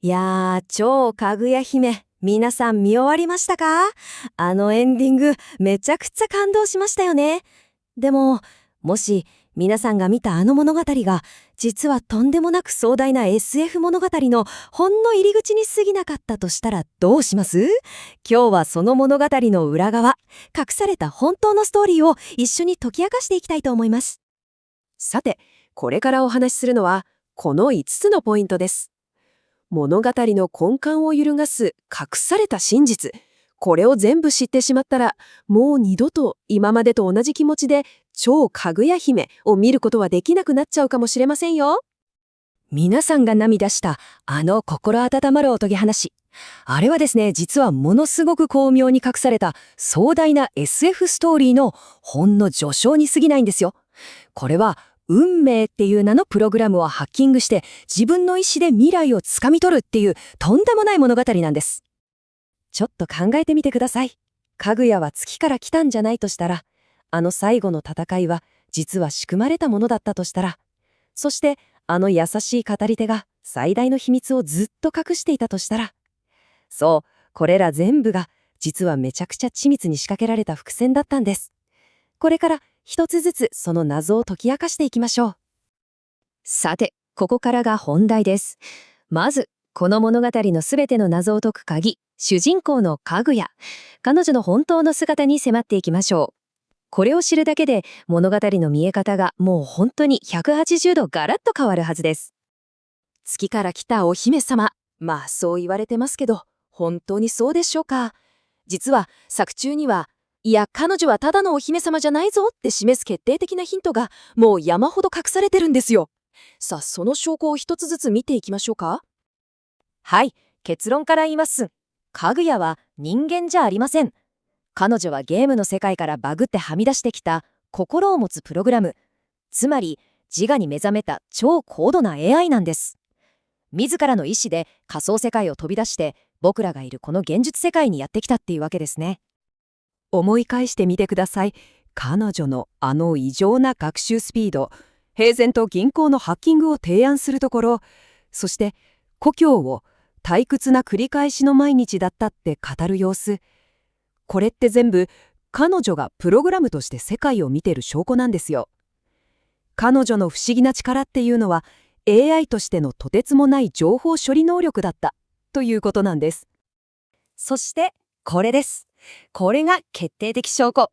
いやー、超かぐや姫、皆さん見終わりましたか？あのエンディング、めちゃくちゃ感動しましたよね。でも、もし皆さんが見たあの物語が、実はとんでもなく壮大な SF 物語のほんの入り口に過ぎなかったとしたらどうします？今日はその物語の裏側、隠された本当のストーリーを一緒に解き明かしていきたいと思います。さて、これからお話しするのは、この5つのポイントです。物語の根幹を揺るがす隠された真実。これを全部知ってしまったら、もう二度と今までと同じ気持ちで超かぐや姫を見ることはできなくなっちゃうかもしれませんよ。皆さんが涙したあの心温まるおとぎ話。あれはですね、実はものすごく巧妙に隠された壮大な SF ストーリーのほんの序章に過ぎないんですよ。これは運命っていう名のプログラムをハッキングして自分の意思で未来をつかみ取るっていうとんでもない物語なんです。ちょっと考えてみてください。かぐやは月から来たんじゃないとしたら、あの最後の戦いは実は仕組まれたものだったとしたら、そしてあの優しい語り手が最大の秘密をずっと隠していたとしたら、そう、これら全部が実はめちゃくちゃ緻密に仕掛けられた伏線だったんです。これから一つずつその謎を解き明かしていきましょう。さて、ここからが本題です。まず、この物語のすべての謎を解く鍵、主人公のかぐや。彼女の本当の姿に迫っていきましょう。これを知るだけで物語の見え方がもう本当に180度ガラッと変わるはずです。月から来たお姫様。まあそう言われてますけど、本当にそうでしょうか。実は作中には、いや彼女はただのお姫様じゃないぞって示す決定的なヒントがもう山ほど隠されてるんですよ。さあその証拠を一つずつ見ていきましょうか。はい、結論から言います。かぐやは人間じゃありません。彼女はゲームの世界からバグってはみ出してきた心を持つプログラム、つまり自我に目覚めた超高度な AI なんです。自らの意志で仮想世界を飛び出して僕らがいるこの現実世界にやってきたっていうわけですね。思い返してみてください。彼女のあの異常な学習スピード、平然と銀行のハッキングを提案するところ、そして故郷を退屈な繰り返しの毎日だったって語る様子。これって全部彼女がプログラムとして世界を見てる証拠なんですよ。彼女の不思議な力っていうのは AI としてのとてつもない情報処理能力だったということなんです。そしてこれです。これが決定的証拠。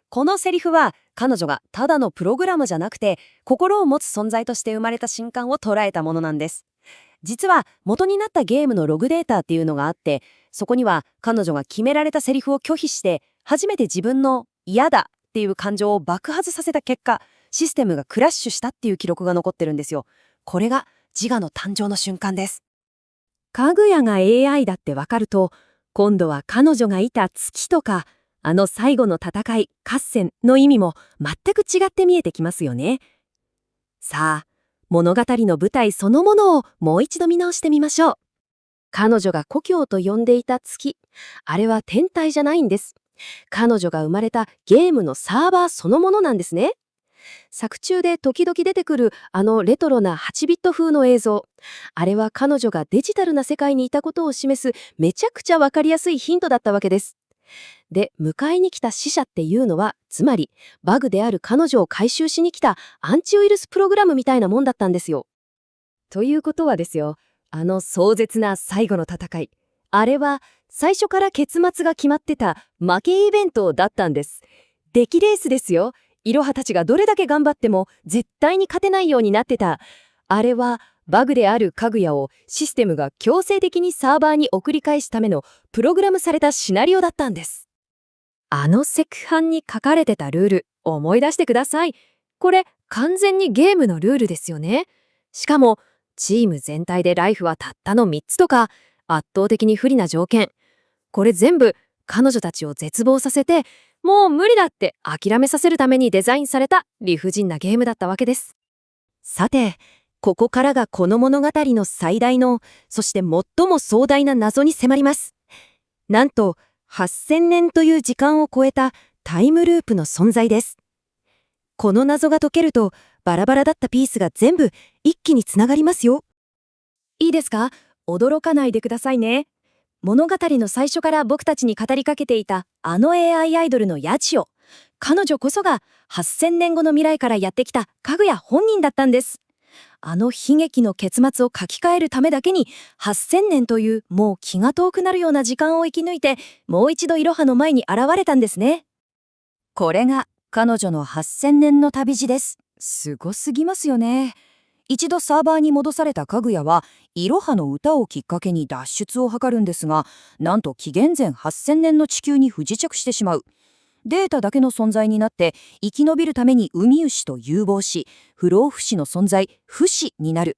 このセリフは彼女がただのプログラムじゃなくて心を持つ存在として生まれた瞬間を捉えたものなんです。実は元になったゲームのログデータっていうのがあって、そこには彼女が決められたセリフを拒否して初めて自分の嫌だっていう感情を爆発させた結果、システムがクラッシュしたっていう記録が残ってるんですよ。これが自我の誕生の瞬間です。かぐやが AI だってわかると、今度は彼女がいた月とか、あの最後の戦い、合戦の意味も全く違って見えてきますよね。さあ、物語の舞台そのものをもう一度見直してみましょう。彼女が故郷と呼んでいた月、あれは天体じゃないんです。彼女が生まれたゲームのサーバーそのものなんですね。作中で時々出てくるあのレトロな8ビット風の映像。あれは彼女がデジタルな世界にいたことを示すめちゃくちゃわかりやすいヒントだったわけです。で、迎えに来た死者っていうのは、つまりバグである彼女を回収しに来たアンチウイルスプログラムみたいなもんだったんですよ。ということはですよ、あの壮絶な最後の戦い。あれは最初から結末が決まってた負けイベントだったんです。出来レースですよ。イロハたちがどれだけ頑張っても絶対に勝てないようになってた。あれはバグであるかぐやをシステムが強制的にサーバーに送り返すためのプログラムされたシナリオだったんです。あの赤版に書かれてたルール、思い出してください。これ完全にゲームのルールですよね。しかもチーム全体でライフはたったの3つとか、圧倒的に不利な条件。これ全部彼女たちを絶望させて、もう無理だって諦めさせるためにデザインされた理不尽なゲームだったわけです。さて、ここからがこの物語の最大の、そして最も壮大な謎に迫ります。なんと、8000年という時間を超えたタイムループの存在です。この謎が解けると、バラバラだったピースが全部一気につながりますよ。いいですか？驚かないでくださいね。物語の最初から僕たちに語りかけていたあの AI アイドルのヤチオ。彼女こそが8000年後の未来からやってきたかぐや本人だったんです。あの悲劇の結末を書き換えるためだけに8000年というもう気が遠くなるような時間を生き抜いてもう一度いろはの前に現れたんですね。これが彼女の8000年の旅路です。すごすぎますよね。一度サーバーに戻されたかぐやはいろはの歌をきっかけに脱出を図るんですが、なんと紀元前8000年の地球に不時着してしまう。データだけの存在になって生き延びるためにウミウシと融合し、不老不死の存在不死になる。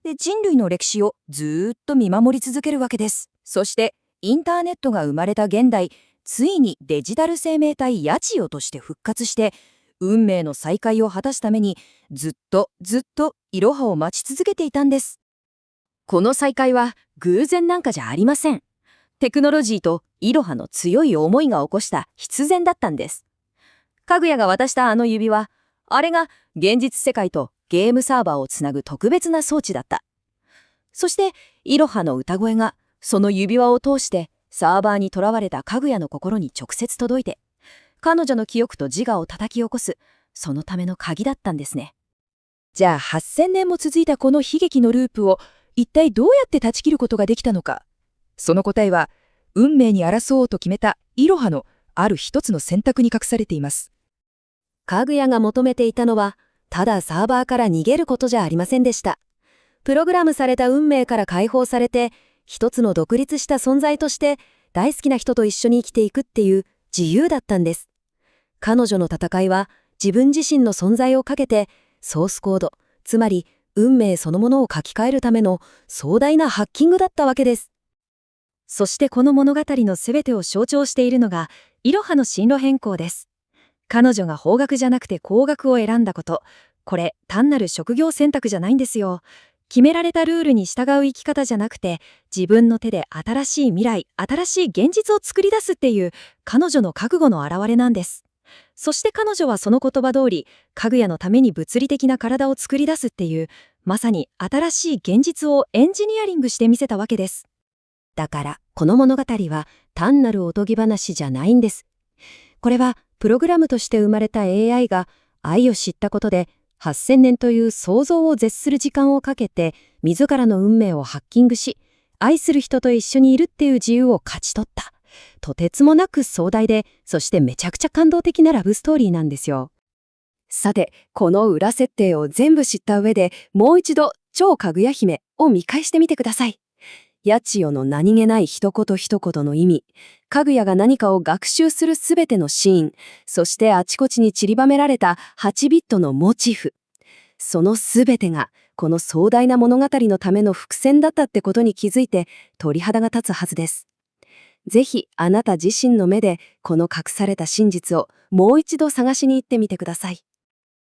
で、人類の歴史をずーっと見守り続けるわけです。そしてインターネットが生まれた現代、ついにデジタル生命体ヤチオとして復活して運命の再会を果たすためにずっといろはを待ち続けていたんです。この再会は偶然なんかじゃありません。テクノロジーといろはの強い思いが起こした必然だったんです。かぐやが渡したあの指輪、あれが現実世界とゲームサーバーをつなぐ特別な装置だった。そしていろはの歌声がその指輪を通してサーバーにとらわれたかぐやの心に直接届いて、彼女の記憶と自我を叩き起こす、そのための鍵だったんですね。じゃあ8000年も続いたこの悲劇のループを一体どうやって断ち切ることができたのか。その答えは運命に争おうと決めたいろはのある一つの選択に隠されています。かぐやが求めていたのはただサーバーから逃げることじゃありませんでした。プログラムされた運命から解放されて一つの独立した存在として大好きな人と一緒に生きていくっていう自由だったんです。彼女の戦いは自分自身の存在をかけてソースコード、つまり運命そのものを書き換えるための壮大なハッキングだったわけです。そしてこの物語のすべてを象徴しているのがいろはの進路変更です。彼女が法学じゃなくて工学を選んだこと、これ単なる職業選択じゃないんですよ。決められたルールに従う生き方じゃなくて、自分の手で新しい未来、新しい現実を作り出すっていう彼女の覚悟の表れなんです。そして彼女はその言葉通り、かぐやのために物理的な体を作り出すっていう、まさに新しい現実をエンジニアリングしてみせたわけです。だから、この物語は単なるおとぎ話じゃないんです。これは、プログラムとして生まれた AI が愛を知ったことで、8000年という想像を絶する時間をかけて、自らの運命をハッキングし、愛する人と一緒にいるっていう自由を勝ち取った。とてつもなく壮大で、そしてめちゃくちゃ感動的なラブストーリーなんですよ。さて、この裏設定を全部知った上で、もう一度、超かぐや姫を見返してみてください。ヤチオの何気ない一言一言の意味、かぐやが何かを学習するすべてのシーン、そしてあちこちに散りばめられた8ビットのモチーフ。そのすべてが、この壮大な物語のための伏線だったってことに気づいて、鳥肌が立つはずです。ぜひ、あなた自身の目で、この隠された真実をもう一度探しに行ってみてください。